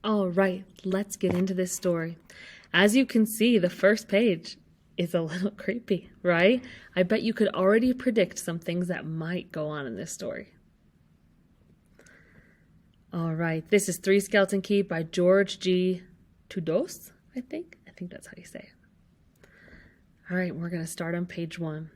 All right, let's get into this story. As you can see, the first page is a little creepy, right? I bet you could already predict some things that might go on in this story. All right, this is Three Skeleton Key by George G. Tudos, I think that's how you say it. All right, we're going to start on page 1.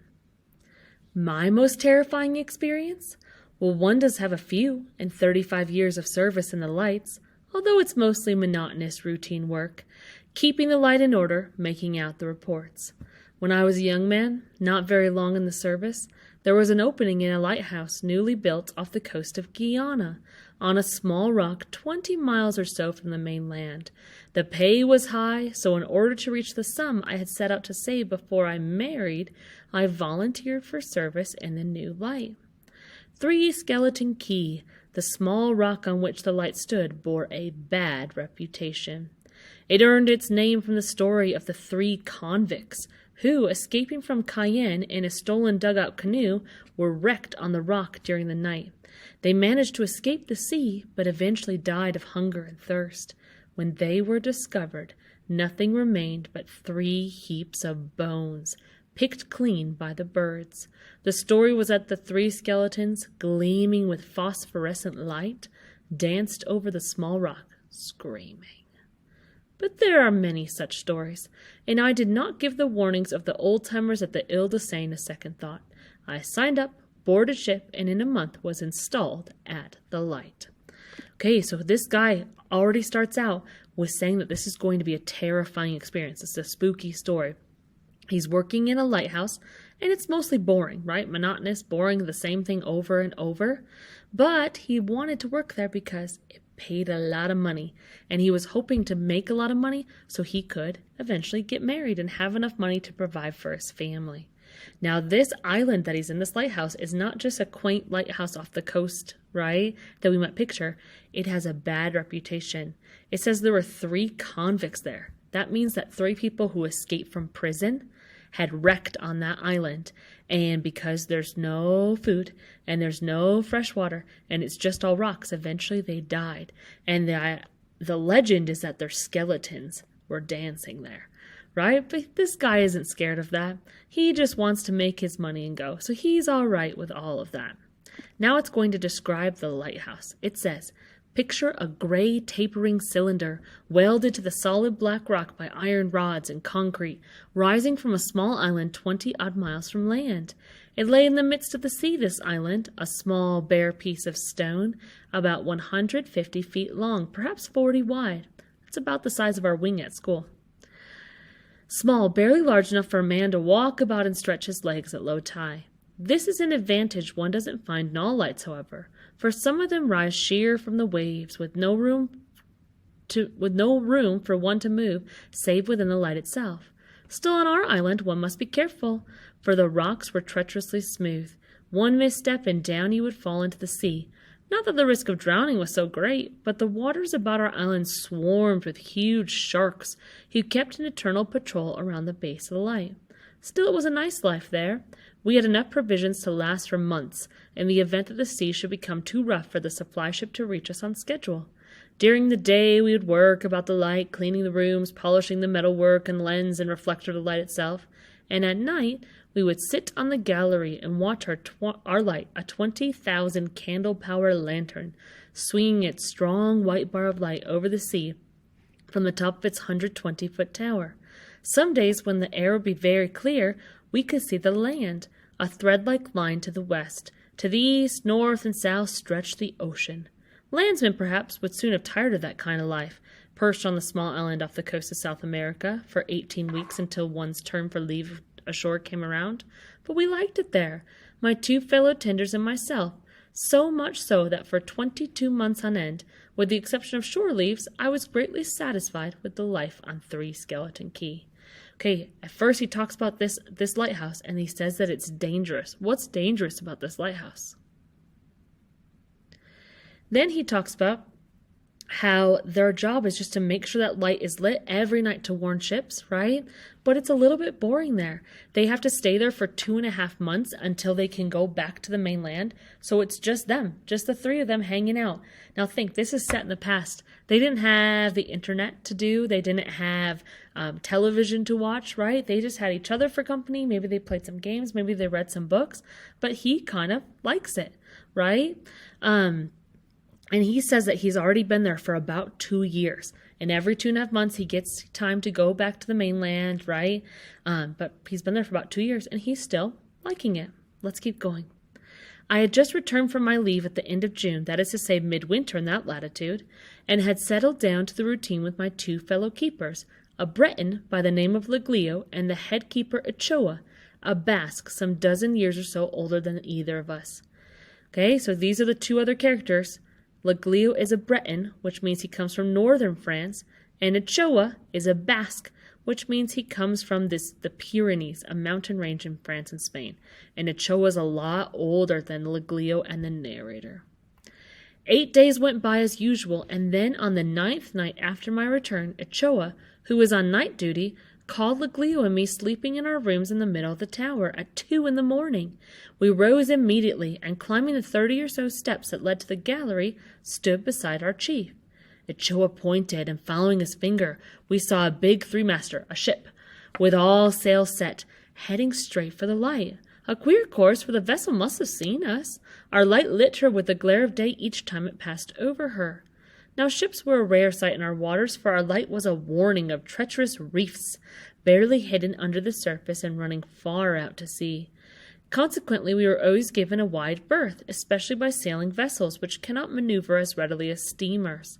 My most terrifying experience? Well, one does have a few in 35 years of service in the lights, although it's mostly monotonous routine work, keeping the light in order, making out the reports. When I was a young man, not very long in the service, there was an opening in a lighthouse newly built off the coast of Guyana, on a small rock 20 miles or so from the mainland. The pay was high, so in order to reach the sum I had set out to save before I married, I volunteered for service in the new light. Three Skeleton Key, the small rock on which the light stood, bore a bad reputation. It earned its name from the story of the 3 convicts who, escaping from Cayenne in a stolen dugout canoe, were wrecked on the rock during the night. They managed to escape the sea, but eventually died of hunger and thirst. When they were discovered, nothing remained but 3 heaps of bones, picked clean by the birds. The story was that the 3 skeletons, gleaming with phosphorescent light, danced over the small rock, screaming. But there are many such stories, and I did not give the warnings of the old-timers at the Ile-de-Seine a second thought. I signed up, boarded ship, and in a month was installed at the light. Okay, so this guy already starts out with saying that this is going to be a terrifying experience. It's a spooky story. He's working in a lighthouse, and it's mostly boring, right? Monotonous, boring, the same thing over and over. But he wanted to work there because it paid a lot of money, and he was hoping to make a lot of money so he could eventually get married and have enough money to provide for his family. Now, this island that he's in, this lighthouse, is not just a quaint lighthouse off the coast, right, that we might picture. It has a bad reputation. It says there were 3 convicts there. That means that 3 people who escaped from prison had wrecked on that island, and because there's no food and there's no fresh water and it's just all rocks, eventually they died. And the legend is that their skeletons were dancing there, right? But this guy isn't scared of that. He just wants to make his money and go, so he's all right with all of that. Now it's going to describe the lighthouse. It says, picture a gray tapering cylinder welded to the solid black rock by iron rods and concrete, rising from a small island 20-odd miles from land. It lay in the midst of the sea, this island, a small bare piece of stone, about 150 feet long, perhaps 40 wide. It's about the size of our wing at school. Small, barely large enough for a man to walk about and stretch his legs at low tide. This is an advantage one doesn't find in all lights, however, for some of them rise sheer from the waves with no room for one to move save within the light itself. Still, on our island one must be careful, for the rocks were treacherously smooth. One misstep and down you would fall into the sea. Not that the risk of drowning was so great, but the waters about our island swarmed with huge sharks who kept an eternal patrol around the base of the light. Still, it was a nice life there. We had enough provisions to last for months, in the event that the sea should become too rough for the supply ship to reach us on schedule. During the day, we would work about the light, cleaning the rooms, polishing the metalwork and lens and reflector of the light itself, and at night, we would sit on the gallery and watch our light, a 20,000 candle-power lantern, swinging its strong white bar of light over the sea from the top of its 120-foot tower. Some days, when the air would be very clear, we could see the land, a thread-like line to the west. To the east, north, and south stretched the ocean. Landsmen, perhaps, would soon have tired of that kind of life, perched on the small island off the coast of South America for 18 weeks until one's turn for leave ashore came around. But we liked it there, my 2 fellow tenders and myself, so much so that for 22 months on end, with the exception of shore leaves, I was greatly satisfied with the life on Three Skeleton Key. Okay, at first he talks about this lighthouse, and he says that it's dangerous. What's dangerous about this lighthouse? Then he talks about how their job is just to make sure that light is lit every night to warn ships, right? But it's a little bit boring there. They have to stay there for 2.5 months until they can go back to the mainland. So it's just them, just the three of them hanging out. Now think, this is set in the past. They didn't have the internet to do. They didn't have television to watch, right? They just had each other for company. Maybe they played some games. Maybe they read some books. But he kind of likes it, right? And he says that he's already been there for about 2 years. And every 2.5 months, he gets time to go back to the mainland, right? But he's been there for about 2 years, and he's still liking it. Let's keep going. I had just returned from my leave at the end of June, that is to say midwinter in that latitude, and had settled down to the routine with my 2 fellow keepers, a Breton by the name of Leglio and the head keeper Ochoa, a Basque some dozen years or so older than either of us. Okay, so these are the 2 other characters. Leglio is a Breton, which means he comes from northern France, and Ochoa is a Basque, which means he comes from the Pyrenees, a mountain range in France and Spain. And Ochoa is a lot older than Leglio and the narrator. 8 days went by as usual, and then on the 9th night after my return, Ochoa, who was on night duty, called Leglio and me sleeping in our rooms in the middle of the tower at 2 a.m. We rose immediately, and climbing the 30 or so steps that led to the gallery, stood beside our chief. Ochoa pointed, and following his finger, we saw a big 3-master, a ship, with all sails set, heading straight for the light. A queer course, for the vessel must have seen us. Our light lit her with the glare of day each time it passed over her. Now ships were a rare sight in our waters, for our light was a warning of treacherous reefs, barely hidden under the surface and running far out to sea. Consequently, we were always given a wide berth, especially by sailing vessels, which cannot maneuver as readily as steamers.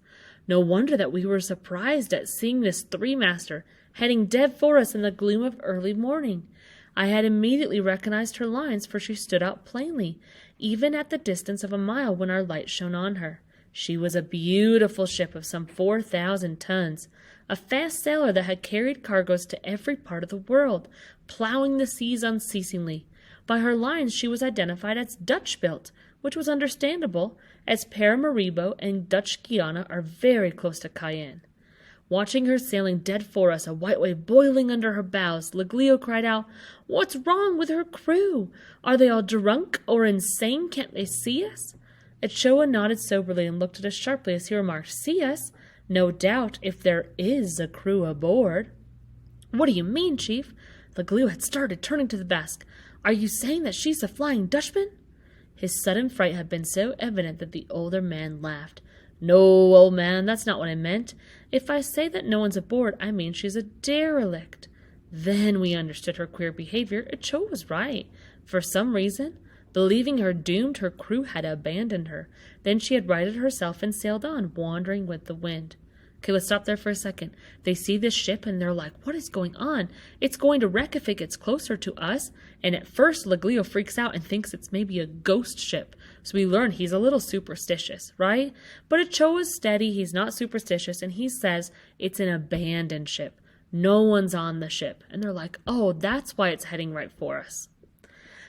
No wonder that we were surprised at seeing this 3-master heading dead for us in the gloom of early morning. I had immediately recognized her lines, for she stood out plainly, even at the distance of a mile when our light shone on her. She was a beautiful ship of some 4,000 tons, a fast sailor that had carried cargoes to every part of the world, plowing the seas unceasingly. By her lines she was identified as Dutch-built, which was understandable, as Paramaribo and Dutch Guiana are very close to Cayenne. Watching her sailing dead for us, a white wave boiling under her bows, Leglio cried out, "What's wrong with her crew? Are they all drunk or insane? Can't they see us?" Ochoa nodded soberly and looked at us sharply as he remarked, "See us? No doubt, if there is a crew aboard." "What do you mean, Chief?" Leglio had started, turning to the Basque. "Are you saying that she's the Flying Dutchman?" His sudden fright had been so evident that the older man laughed. "No, old man, that's not what I meant. If I say that no one's aboard, I mean she's a derelict." Then we understood her queer behavior. Ochoa was right. For some reason, believing her doomed, her crew had abandoned her. Then she had righted herself and sailed on, wandering with the wind. Okay, let's stop there for a second. They see this ship and they're like, "What is going on? It's going to wreck if it gets closer to us." And at first, Leglio freaks out and thinks it's maybe a ghost ship. So we learn he's a little superstitious, right? But Ochoa's steady, he's not superstitious, and he says it's an abandoned ship. No one's on the ship. And they're like, "Oh, that's why it's heading right for us."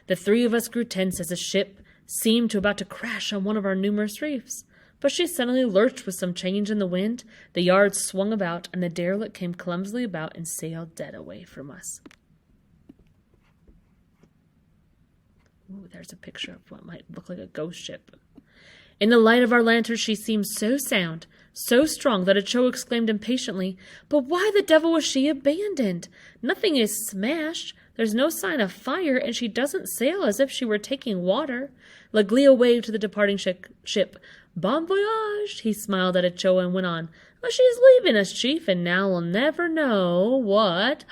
The 3 of us grew tense as the ship seemed about to crash on one of our numerous reefs. But she suddenly lurched with some change in the wind, the yards swung about, and the derelict came clumsily about and sailed dead away from us. Ooh, there's a picture of what might look like a ghost ship. In the light of our lantern she seemed so sound, so strong, that Ochoa exclaimed impatiently, "But why the devil was she abandoned? Nothing is smashed. There's no sign of fire, and she doesn't sail as if she were taking water." Leglio waved to the departing ship. "Bon voyage!" He smiled at Ochoa and went on. "Well, she's leaving us, Chief, and now we'll never know what—"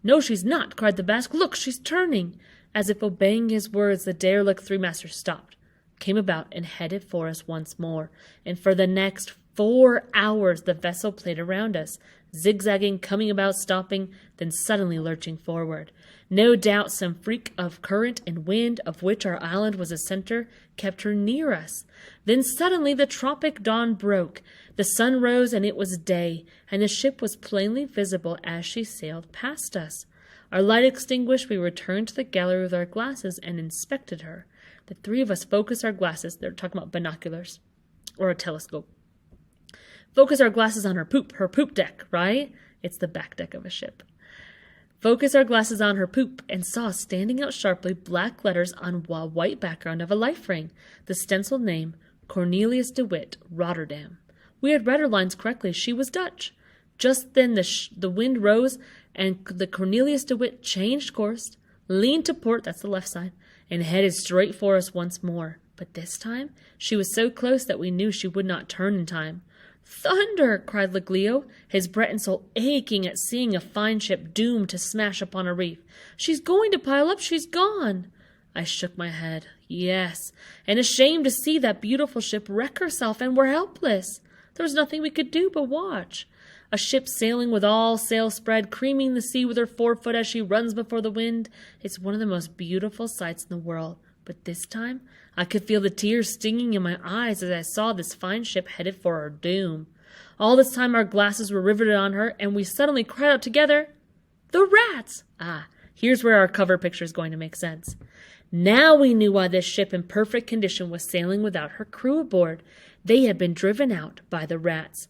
"No, she's not!" cried the Basque. "Look, she's turning!" As if obeying his words, the derelict 3-master stopped, came about, and headed for us once more. And for the next 4 hours the vessel played around us, zigzagging, coming about, stopping, then suddenly lurching forward. No doubt some freak of current and wind, of which our island was a center, kept her near us. Then suddenly the tropic dawn broke. The sun rose, and it was day, and the ship was plainly visible as she sailed past us. Our light extinguished, we returned to the gallery with our glasses and inspected her. The 3 of us focused our glasses. They're talking about binoculars or a telescope. Focus our glasses on her poop deck, right? It's the back deck of a ship. Focus our glasses on her poop and saw standing out sharply black letters on a white background of a life ring, the stenciled name, Cornelius de Witt, Rotterdam. We had read her lines correctly. She was Dutch. Just then the wind rose and the Cornelius de Witt changed course, leaned to port, that's the left side, and headed straight for us once more. But this time she was so close that we knew she would not turn in time. "Thunder!" cried Leglio, his Breton soul aching at seeing a fine ship doomed to smash upon a reef. "She's going to pile up! She's gone!" I shook my head. Yes, and ashamed to see that beautiful ship wreck herself, and we're helpless. There was nothing we could do but watch. A ship sailing with all sail spread, creaming the sea with her forefoot as she runs before the wind. It's one of the most beautiful sights in the world. But this time, I could feel the tears stinging in my eyes as I saw this fine ship headed for her doom. All this time our glasses were riveted on her, and we suddenly cried out together, "The rats!" Here's where our cover picture is going to make sense. Now we knew why this ship in perfect condition was sailing without her crew aboard. They had been driven out by the rats.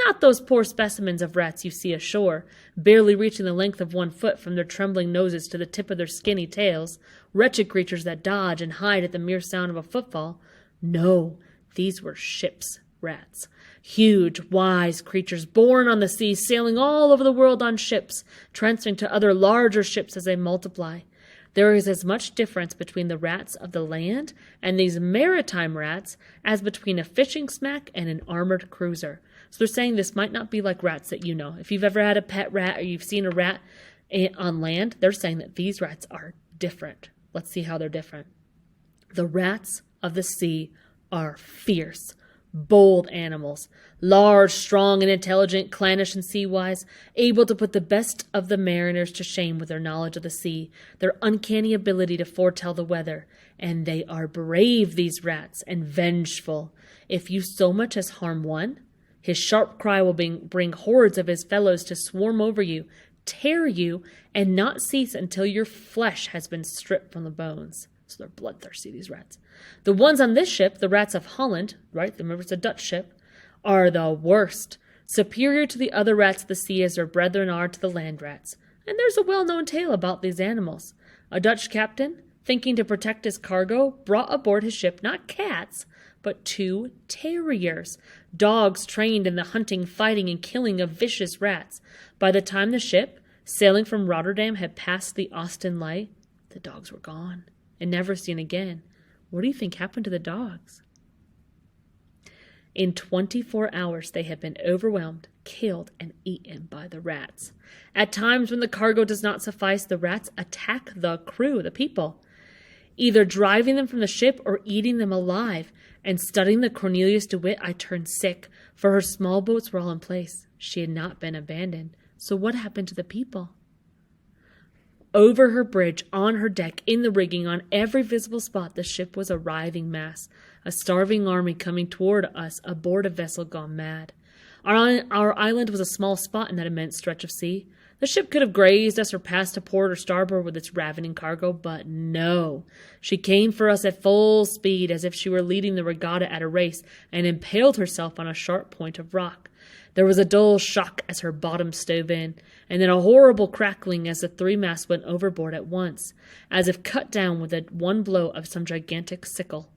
Not those poor specimens of rats you see ashore, barely reaching the length of 1 foot from their trembling noses to the tip of their skinny tails, wretched creatures that dodge and hide at the mere sound of a footfall. No, these were ship's rats. Huge, wise creatures born on the sea, sailing all over the world on ships, transferring to other larger ships as they multiply. There is as much difference between the rats of the land and these maritime rats as between a fishing smack and an armored cruiser. So they're saying this might not be like rats that you know. If you've ever had a pet rat or you've seen a rat on land, they're saying that these rats are different. Let's see how they're different. The rats of the sea are fierce, bold animals, large, strong, and intelligent, clannish and sea-wise, able to put the best of the mariners to shame with their knowledge of the sea, their uncanny ability to foretell the weather. And they are brave, these rats, and vengeful. If you so much as harm one, his sharp cry will bring hordes of his fellows to swarm over you, tear you, and not cease until your flesh has been stripped from the bones. So they're bloodthirsty, these rats. The ones on this ship, the rats of Holland, right, remember it's a Dutch ship, are the worst, superior to the other rats of the sea as their brethren are to the land rats. And there's a well-known tale about these animals. A Dutch captain, thinking to protect his cargo, brought aboard his ship not cats, but 2 terriers, dogs trained in the hunting, fighting, and killing of vicious rats. By the time the ship, sailing from Rotterdam, had passed the Ostend light, the dogs were gone and never seen again. What do you think happened to the dogs? In 24 hours, they had been overwhelmed, killed, and eaten by the rats. At times, when the cargo does not suffice, the rats attack the crew, the people, either driving them from the ship or eating them alive. And studying the Cornelius de Witt, I turned sick, for her small boats were all in place. She had not been abandoned. So what happened to the people? Over her bridge, on her deck, in the rigging, on every visible spot, the ship was a writhing mass, a starving army coming toward us aboard a vessel gone mad. Our island was a small spot in that immense stretch of sea. The ship could have grazed us or passed to port or starboard with its ravening cargo, but no. She came for us at full speed as if she were leading the regatta at a race and impaled herself on a sharp point of rock. There was a dull shock as her bottom stove in, and then a horrible crackling as the 3 masts went overboard at once, as if cut down with one blow of some gigantic sickle.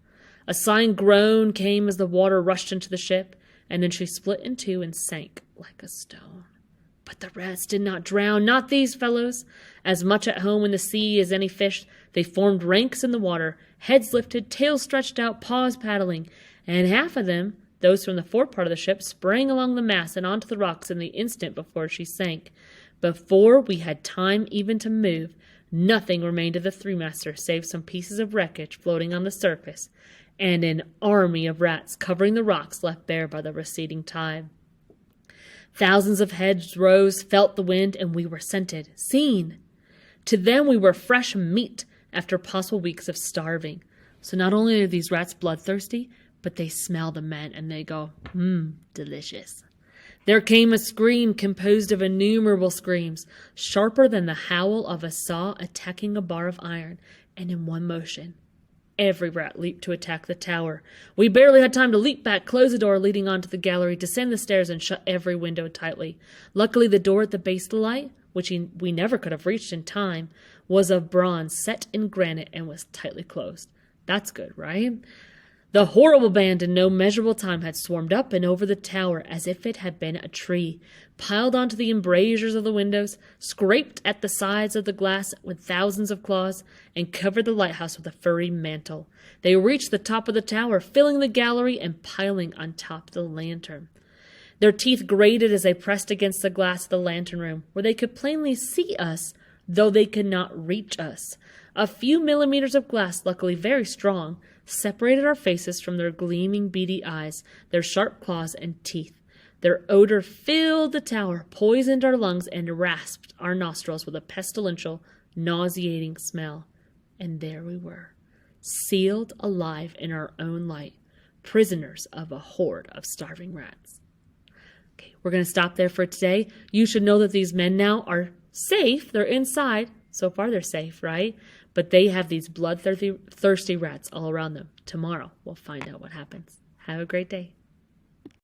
A sighing groan came as the water rushed into the ship, and then she split in 2 and sank like a stone. But the rats did not drown, not these fellows. As much at home in the sea as any fish, they formed ranks in the water, heads lifted, tails stretched out, paws paddling, and half of them, those from the fore part of the ship, sprang along the mast and onto the rocks in the instant before she sank. Before we had time even to move, nothing remained of the 3-master save some pieces of wreckage floating on the surface, and an army of rats covering the rocks left bare by the receding tide. Thousands of heads rose, felt the wind, and we were scented, seen. To them we were fresh meat after possible weeks of starving. So not only are these rats bloodthirsty, but they smell the men and they go, delicious. There came a scream composed of innumerable screams, sharper than the howl of a saw attacking a bar of iron, and in one motion, every rat leaped to attack the tower. We barely had time to leap back, close the door leading onto the gallery, descend the stairs, and shut every window tightly. Luckily, the door at the base of the light, which we never could have reached in time, was of bronze set in granite and was tightly closed. That's good, right? The horrible band in no measurable time had swarmed up and over the tower as if it had been a tree, piled onto the embrasures of the windows, scraped at the sides of the glass with thousands of claws, and covered the lighthouse with a furry mantle. They reached the top of the tower, filling the gallery and piling on top of the lantern. Their teeth grated as they pressed against the glass of the lantern room, where they could plainly see us, though they could not reach us. A few millimeters of glass, luckily very strong, separated our faces from their gleaming, beady eyes, their sharp claws and teeth. Their odor filled the tower, poisoned our lungs, and rasped our nostrils with a pestilential, nauseating smell. And there we were, sealed alive in our own light, prisoners of a horde of starving rats. Okay, we're going to stop there for today. You should know that these men now are safe. They're inside. So far they're safe, right? But they have these bloodthirsty rats all around them. Tomorrow we'll find out what happens. Have a great day.